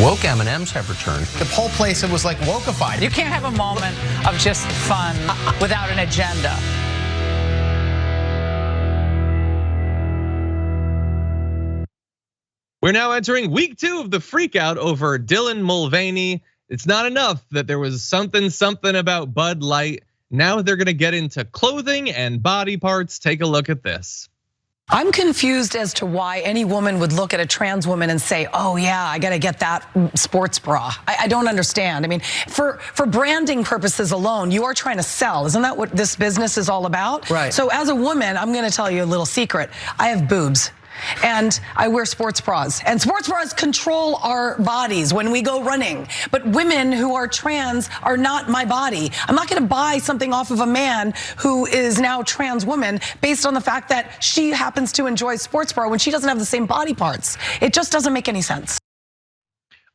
Woke M&Ms have returned. The whole place, it was like wokeified. You can't have a moment of just fun without an agenda. We're now entering week 2 of the freakout over Dylan Mulvaney. It's not enough that there was something about Bud Light. Now they're gonna get into clothing and body parts. Take a look at this. I'm confused as to why any woman would look at a trans woman and say, oh yeah, I gotta get that sports bra. I don't understand. I mean, for branding purposes alone, you are trying to sell. Isn't that what this business is all about? Right. So as a woman, I'm gonna tell you a little secret. I have boobs. And I wear sports bras. And sports bras control our bodies when we go running. But women who are trans are not my body. I'm not gonna buy something off of a man who is now trans woman based on the fact that she happens to enjoy sports bra when she doesn't have the same body parts. It just doesn't make any sense.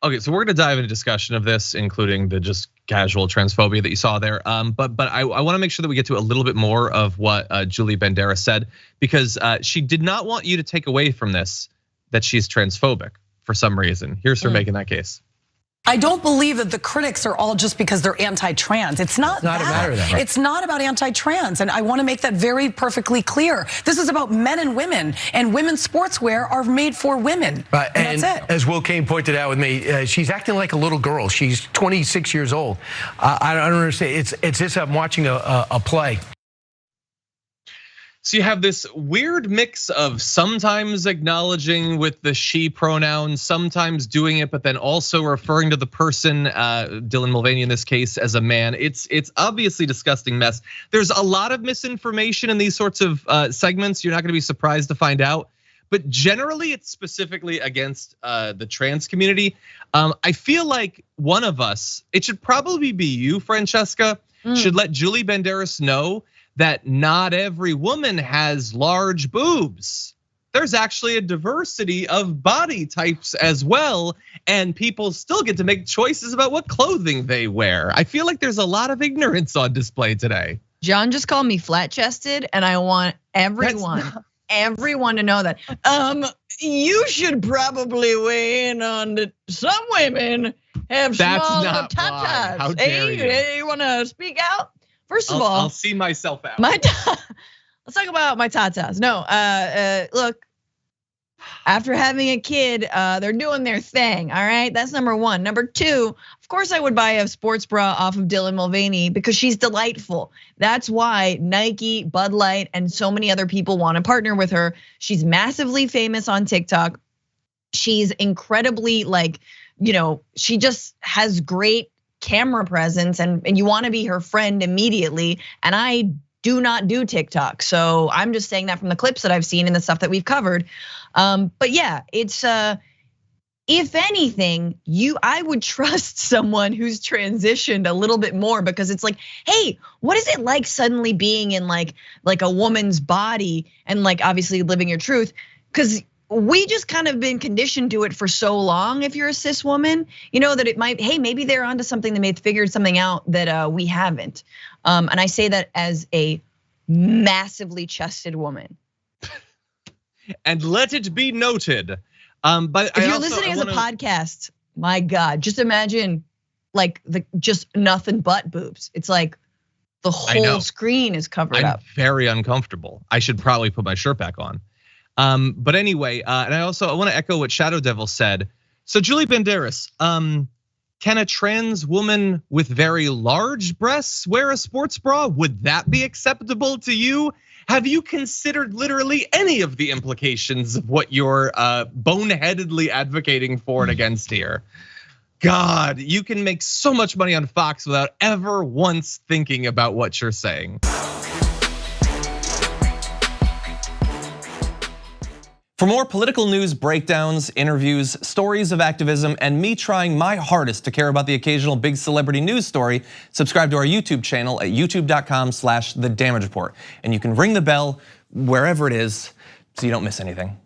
Okay, so we're gonna dive into discussion of this, including the just casual transphobia that you saw there. But I wanna make sure that we get to a little bit more of what Julie Banderas said, because she did not want you to take away from this that she's transphobic for some reason. Here's her making that case. I don't believe that the critics are all just because they're anti-trans. It's not that. a matter of that. Right. It's not about anti-trans, and I want to make that very perfectly clear. This is about men and women's sportswear are made for women. Right, and that's it. As Will Kane pointed out with me, she's acting like a little girl. She's 26 years old. I don't understand. It's just I'm watching a play. So you have this weird mix of sometimes acknowledging with the she pronoun, sometimes doing it, but then also referring to the person, Dylan Mulvaney in this case, as a man. It's obviously a disgusting mess. There's a lot of misinformation in these sorts of segments. You're not gonna be surprised to find out. But generally, it's specifically against the trans community. I feel like one of us, it should probably be you, Francesca, should let Julie Banderas know that not every woman has large boobs. There's actually a diversity of body types as well, and people still get to make choices about what clothing they wear. I feel like there's a lot of ignorance on display today. John just called me flat-chested, and I want everyone to know that. You should probably weigh in on that some women have smaller tatas. How dare you? You wanna speak out? First of all, I'll see myself out. Let's talk about my tatas. No, look, after having a kid, they're doing their thing, all right? That's number one. Number two, of course I would buy a sports bra off of Dylan Mulvaney because she's delightful. That's why Nike, Bud Light, and so many other people want to partner with her. She's massively famous on TikTok. She's incredibly she just has great camera presence and you want to be her friend immediately. And I do not do TikTok. So I'm just saying that from the clips that I've seen and the stuff that we've covered. But yeah, it's if anything, I would trust someone who's transitioned a little bit more because it's like, hey, what is it like suddenly being in like a woman's body and like obviously living your truth? Because we just kind of been conditioned to it for so long. If you're a cis woman, you know that it might, hey, maybe they're onto something, they may have figured something out that we haven't. And I say that as a massively chested woman. And let it be noted. But if you're listening as a podcast, my God, just imagine like just nothing but boobs. It's like the whole screen is covered up. I'm very uncomfortable. I should probably put my shirt back on. But anyway, and I want to echo what Shadow Devil said. So Julie Banderas, can a trans woman with very large breasts wear a sports bra? Would that be acceptable to you? Have you considered literally any of the implications of what you're boneheadedly advocating for and against here? God, you can make so much money on Fox without ever once thinking about what you're saying. For more political news, breakdowns, interviews, stories of activism, and me trying my hardest to care about the occasional big celebrity news story, subscribe to our YouTube channel at youtube.com/The Damage Report. And you can ring the bell wherever it is so you don't miss anything.